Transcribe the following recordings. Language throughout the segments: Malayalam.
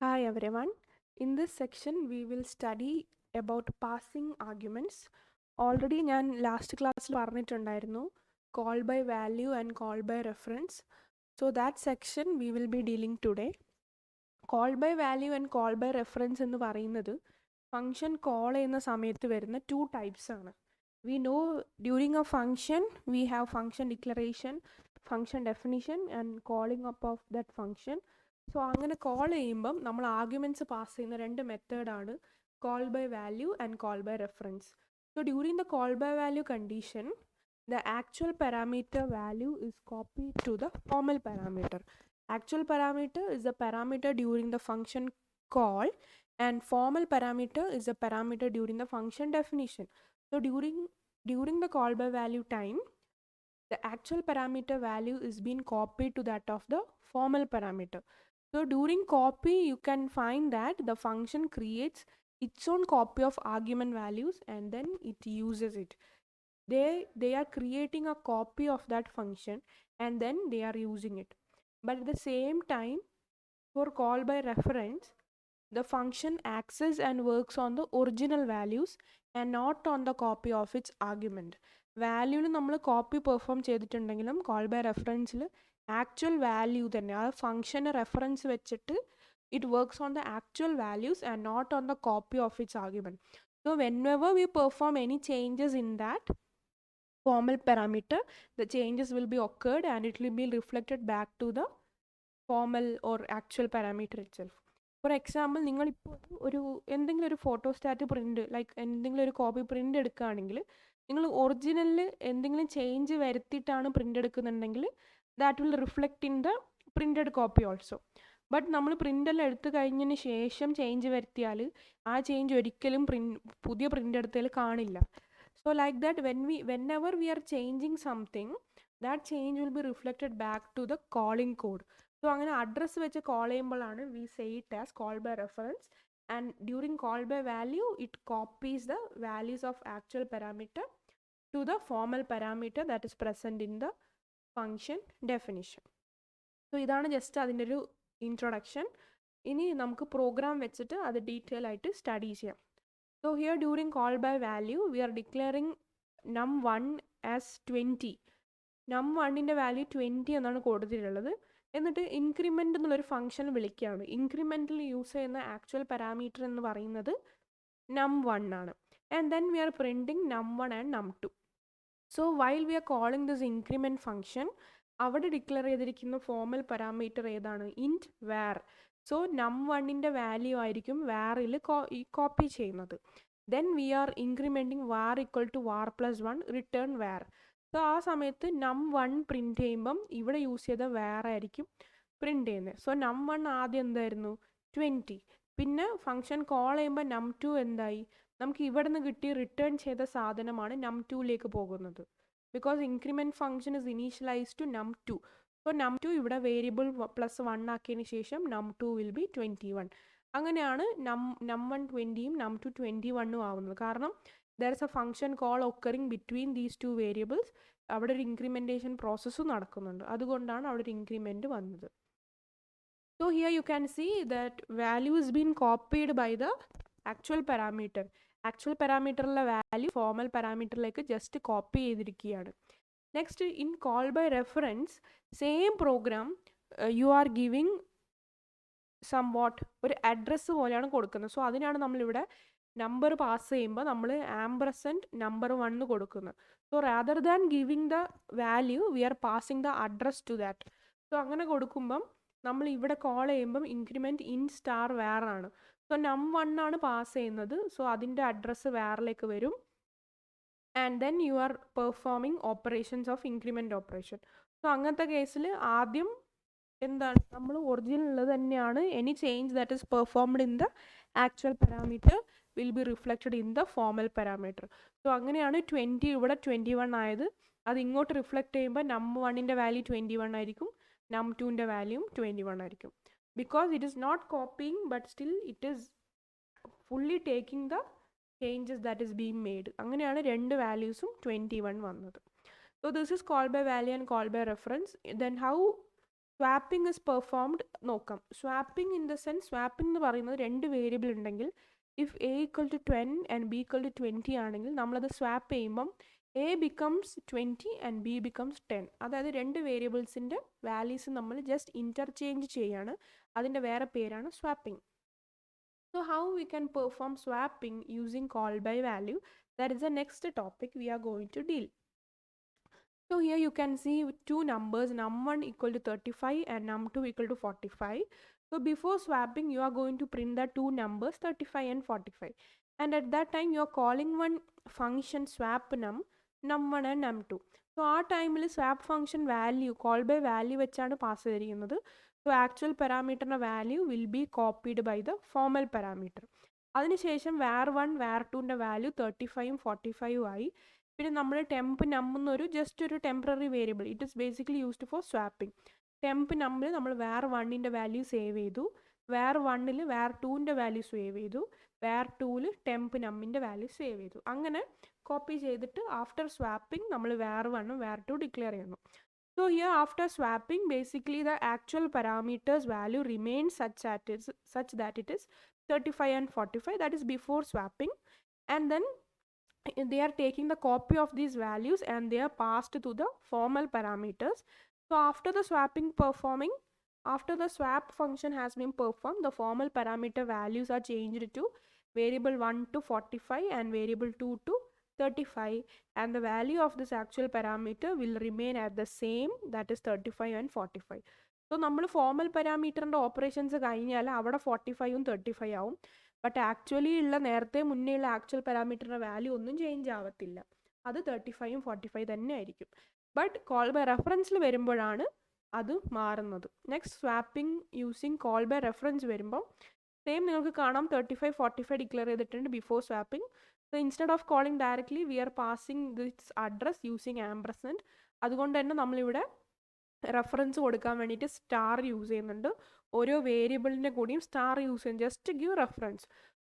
Hi everyone. In this section, we will study about passing arguments. Already ഞാൻ ലാസ്റ്റ് ക്ലാസ്സിൽ പറഞ്ഞിട്ടുണ്ടായിരുന്നു call by value and call by reference. So that section we will be dealing today. Call by value and call by reference എന്ന് പറയുന്നത് ഫംഗ്ഷൻ കോൾ ചെയ്യുന്ന സമയത്ത് വരുന്ന two types ആണ്. We know during a function we have function declaration, function definition and calling up of that function. So അങ്ങനെ കോൾ ചെയ്യുമ്പം നമ്മൾ ആർഗ്യുമെൻറ്റ്സ് പാസ് ചെയ്യുന്ന രണ്ട് മെത്തേഡാണ് call by value and call by reference. So during the call by value condition the actual parameter value is copied to the formal parameter. Actual parameter is the parameter during the function call and formal parameter is the parameter during the function definition. So during the call by value time, the actual parameter value is being copied to that of the formal parameter. So during copy, you can find that the function creates its own copy of argument values and then it uses it. They are creating a copy of that function and then they are using it. But at the same time, for call by reference, the function access and works on the original values and not on the copy of its argument. വാല്യൂവിൽ നമ്മൾ കോപ്പി പെർഫോം ചെയ്തിട്ടുണ്ടെങ്കിലും കോൾ ബൈ റെഫറൻസിൽ ആക്ച്വൽ വാല്യൂ തന്നെ ആ ഫംഗ്ഷന് റെഫറൻസ് വെച്ചിട്ട് it works on the actual values and not on the copy of its argument. So whenever we perform any changes in that formal parameter, the changes will be occurred and it will be reflected back to the formal or actual parameter itself. For example നിങ്ങളിപ്പോൾ എന്തെങ്കിലും ഒരു ഫോട്ടോസ്റ്റാറ്റ് പ്രിൻ്റ് ലൈക്ക് എന്തെങ്കിലും ഒരു കോപ്പി പ്രിൻ്റ് എടുക്കുകയാണെങ്കിൽ നിങ്ങൾ ഒറിജിനലിൽ എന്തെങ്കിലും ചേഞ്ച് വരുത്തിയിട്ടാണ് പ്രിൻ്റ് എടുക്കുന്നുണ്ടെങ്കിൽ that will reflect in the printed copy also. But നമ്മൾ പ്രിൻ്റെല്ലാം എടുത്തു കഴിഞ്ഞതിന് ശേഷം ചേഞ്ച് വരുത്തിയാൽ ആ ചേഞ്ച് ഒരിക്കലും പുതിയ പ്രിൻ്റ് എടുത്തതിൽ കാണില്ല. So like that whenever we are changing something, that change will be reflected back to the calling code. So അങ്ങനെ അഡ്രസ്സ് വെച്ച് കോൾ ചെയ്യുമ്പോഴാണ് we say it as call by reference and during call by value it copies the values of actual parameter to the formal parameter that is present in the function definition. So ഇതാണ് ജസ്റ്റ് അതിൻ്റെ ഒരു ഇൻട്രൊഡക്ഷൻ. ഇനി നമുക്ക് പ്രോഗ്രാം വെച്ചിട്ട് അത് ഡീറ്റെയിൽ ആയിട്ട് സ്റ്റഡി ചെയ്യാം. So here during call by value we are declaring num1 as 20. num1ൻ്റെ വാല്യൂ 20 എന്നാണ് കൊടുത്തിട്ടുള്ളത്. എന്നിട്ട് ഇൻക്രിമെൻ്റ് എന്നുള്ളൊരു ഫംഗ്ഷൻ വിളിക്കുകയാണ്. ഇൻക്രിമെൻറ്റിൽ യൂസ് ചെയ്യുന്ന ആക്ച്വൽ പാരാമീറ്റർ എന്ന് പറയുന്നത് num1 ആണ്. And then we are printing num1 and num2. So while we are calling this increment function, അവിടെ ഡിക്ലെയർ ചെയ്തിരിക്കുന്ന ഫോർമൽ പാരാമീറ്റർ ഏതാണ്? Int var. സോ num1ൻ്റെ വാല്യൂ ആയിരിക്കും വാറിൽ കോപ്പി ചെയ്യുന്നത്. Then we are incrementing var equal to var plus 1 return var. So ആ സമയത്ത് num1 പ്രിൻറ്റ് ചെയ്യുമ്പം ഇവിടെ യൂസ് ചെയ്ത വാർ ആയിരിക്കും പ്രിൻറ്റ് ചെയ്യുന്നത്. സോ num1 ആദ്യം എന്തായിരുന്നു? 20. പിന്നെ ഫംഗ്ഷൻ കോൾ ചെയ്യുമ്പോൾ num2 എന്തായി? നമുക്ക് ഇവിടെ നിന്ന് കിട്ടി റിട്ടേൺ ചെയ്ത സാധനമാണ് num2ലേക്ക് പോകുന്നത്. Because increment function is initialise to num2. So num2 ഇവിടെ വേരിയബിൾ പ്ലസ് 1 ആക്കിയതിന് ശേഷം num2 വിൽ ബി 21. അങ്ങനെയാണ് num1 20യും num2 21ഉം ആവുന്നത്. കാരണം there is a function call occurring between these two variables. അവിടെ ഒരു ഇൻക്രിമെൻറ്റേഷൻ പ്രോസസ്സും നടക്കുന്നുണ്ട്. അതുകൊണ്ടാണ് അവിടെ ഒരു ഇൻക്രിമെൻറ്റ് വന്നത്. So here you can see that value is being copied by the actual parameter. Actual പാരാമീറ്ററിലെ വാല്യൂ ഫോർമൽ പാരാമീറ്ററിലേക്ക് ജസ്റ്റ് കോപ്പി ചെയ്തിരിക്കുകയാണ്. Next in call by reference same program you are giving somewhat ഒരു അഡ്രസ്സ് പോലെയാണ് കൊടുക്കുന്നത്. സോ അതിനാണ് നമ്മളിവിടെ നമ്പർ പാസ് ചെയ്യുമ്പോൾ നമ്മൾ ആംപർസൻഡ് നമ്പർ 1 കൊടുക്കുന്നത്. So rather than giving the value we are passing the address to that. So അങ്ങനെ കൊടുക്കുമ്പം നമ്മൾ ഇവിടെ കോൾ ചെയ്യുമ്പം ഇൻക്രിമെൻറ്റ് ഇൻ സ്റ്റാർ വാർ ആണ്. സോ num1 ആണ് പാസ് ചെയ്യുന്നത്. സോ അതിൻ്റെ അഡ്രസ്സ് വാറിലേക്ക് വരും. And then you are performing operations of increment operation. So അങ്ങനത്തെ കേസിൽ ആദ്യം എന്താണ് നമ്മൾ ഒറിജിനൽ ഉള്ളത് തന്നെയാണ്. Any change that is performed in the actual parameter will be reflected in the formal parameter. So അങ്ങനെയാണ് 20 ഇവിടെ 21 ആയത്. അത് ഇങ്ങോട്ട് റിഫ്ലക്റ്റ് ചെയ്യുമ്പോൾ num1ൻ്റെ വാല്യൂ 21 ആയിരിക്കും, num2ൻ്റെ വാല്യൂം 21 ആയിരിക്കും. Because it is not copying but still it is fully taking the changes that is being made. അങ്ങനെയാണ് രണ്ട് വാല്യൂസും 21 വന്നത്. So this is call by value and call by reference. Then how swapping is performed നോക്കാം. Swapping in the sense, swapping എന്ന് പറയുന്നത് രണ്ട് വേരിയബിൾ ഉണ്ടെങ്കിൽ if a equal to 10 and b equal to 20 ആണെങ്കിൽ നമ്മളത് സ്വാപ്പ് ചെയ്യുമ്പം a becomes 20 and b becomes 10. അതായത് രണ്ട് വേരിയബിൾസിൻ്റെ വാല്യൂസ് നമ്മൾ ജസ്റ്റ് ഇൻ്റർചേഞ്ച് ചെയ്യാണ്. അതിൻ്റെ വേറെ പേരാണ് swapping. So how we can perform swapping using call by value, that is the next topic we are going to deal. So here you can see two numbers, num1 equal to 35 and num2 equal to 45. So before swapping you are going to print the two numbers 35 and 45, and at that time you are calling one function swap num1 and num2. So ആ ടൈമിൽ swap function value call by value വെച്ചാണ് പാസ് ചെയ്തിരിക്കുന്നത്. സോ ആക്ച്വൽ പാരാമീറ്ററിൻ്റെ value will be copied by the formal parameter. അതിനുശേഷം var1 var2ൻ്റെ വാല്യൂ 35ഉം 45ഉം ആയി. പിന്നെ നമ്മൾ ടെമ്പ് നം എന്നൊരു ജസ്റ്റ് ഒരു temporary variable, it is basically used for swapping. Temp നമ്മിൽ നമ്മൾ var1ൻ്റെ വാല്യൂ സേവ് ചെയ്തു, var1ൽ var2ൻ്റെ വാല്യൂ സേവ് ചെയ്തു, var2ൽ ടെമ്പ് നമ്മിൻ്റെ വാല്യൂ സേവ് ചെയ്തു. അങ്ങനെ കോപ്പി ചെയ്തിട്ട് ആഫ്റ്റർ സ്വാപ്പിംഗ് നമ്മൾ var1ഉം var2 ഡിക്ലെയർ ചെയ്യുന്നു. So here after swapping basically the actual parameters value remains such that it is 35 and 45, that is before swapping, and then they are taking the copy of these values and they are passed to the formal parameters. So after the swap function has been performed, the formal parameter values are changed to variable 1 to 45 and variable 2 to 35, and the value of this actual parameter will remain at the same, that is 35 and 45. So നമ്മൾ ഫോർമൽ പാരാമീറ്ററിൻ്റെ ഓപ്പറേഷൻസ് കഴിഞ്ഞാൽ അവിടെ 45ഉം 35 ആവും. ബട്ട് ആക്ച്വലി ഉള്ള നേരത്തെ മുന്നേ ഉള്ള ആക്ച്വൽ പാരാമീറ്ററിൻ്റെ വാല്യൂ ഒന്നും ചേഞ്ച് ആവത്തില്ല, അത് 35ഉം 45 തന്നെ ആയിരിക്കും. ബട്ട് കോൾ ബൈ റെഫറൻസിൽ വരുമ്പോഴാണ് അത് മാറുന്നത്. Next swapping using call by reference വരുമ്പം സെയിം നിങ്ങൾക്ക് കാണാം 35 45 ഡിക്ലെയർ ചെയ്തിട്ടുണ്ട് before swapping. So instead of calling directly we are passing this address using ampersand. അതുകൊണ്ട് തന്നെ നമ്മളിവിടെ റെഫറൻസ് കൊടുക്കാൻ വേണ്ടിയിട്ട് സ്റ്റാർ യൂസ് ചെയ്യുന്നുണ്ട്. ഓരോ വേരിയബിളിൻ്റെ കൂടിയും സ്റ്റാർ യൂസ് ചെയ്യും, just give reference.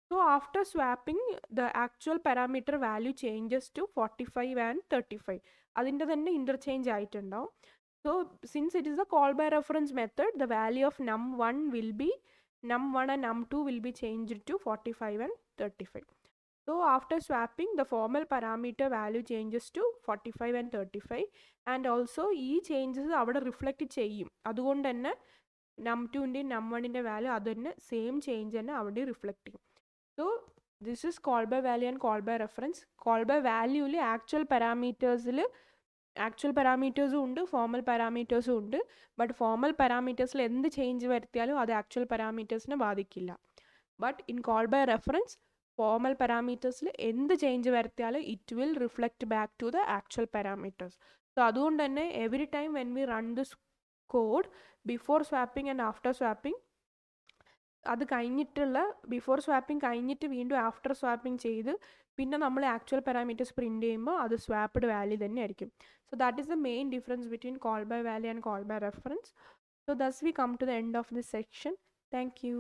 So after swapping the actual parameter value changes to 45 and 35. അതിൻ്റെ തന്നെ ഇൻ്റർചേഞ്ച് ആയിട്ടുണ്ടാവും. So since it is a call by reference method, the value of num1 and num2 will be changed to 45 and 35. So after swapping the formal parameter value changes to 45 and 35, and also ഈ ചേഞ്ചസ് അവിടെ റിഫ്ലക്റ്റ് ചെയ്യും. അതുകൊണ്ട് തന്നെ num2ൻ്റെയും num1ൻ്റെ വാല്യൂ അത് തന്നെ സെയിം ചേഞ്ച് തന്നെ അവിടെ റിഫ്ലക്റ്റ് ചെയ്യും. So this is call by value and call by reference. Call by വാല്യൂവിൽ ആക്ച്വൽ പാരാമീറ്റേഴ്സും ഉണ്ട്, ഫോർമൽ പാരാമീറ്റേഴ്സും ഉണ്ട്. ബട്ട് ഫോർമൽ പാരാമീറ്റേഴ്സിൽ എന്ത് ചേഞ്ച് വരുത്തിയാലും അത് ആക്ച്വൽ പാരാമീറ്റേഴ്സിനെ ബാധിക്കില്ല. But in call by reference formal പാരാമീറ്റേഴ്സിൽ എന്ത് ചേഞ്ച് വരുത്തിയാലും it will reflect back to the actual parameters. So അതുകൊണ്ട് തന്നെ every time when we run this code before swapping and after swapping, അത് കഴിഞ്ഞിട്ടുള്ള ബിഫോർ സ്വാപ്പിംഗ് കഴിഞ്ഞിട്ട് വീണ്ടും ആഫ്റ്റർ സ്വാപ്പിംഗ് ചെയ്ത് പിന്നെ നമ്മൾ ആക്ച്വൽ പാരാമീറ്റേഴ്സ് പ്രിൻറ്റ് ചെയ്യുമ്പോൾ അത് സ്വാപ്പ്ഡ് വാല്യൂ തന്നെ ആയിരിക്കും. So that is the main difference between call by value and call by reference. So thus we come to the end of this section. Thank U.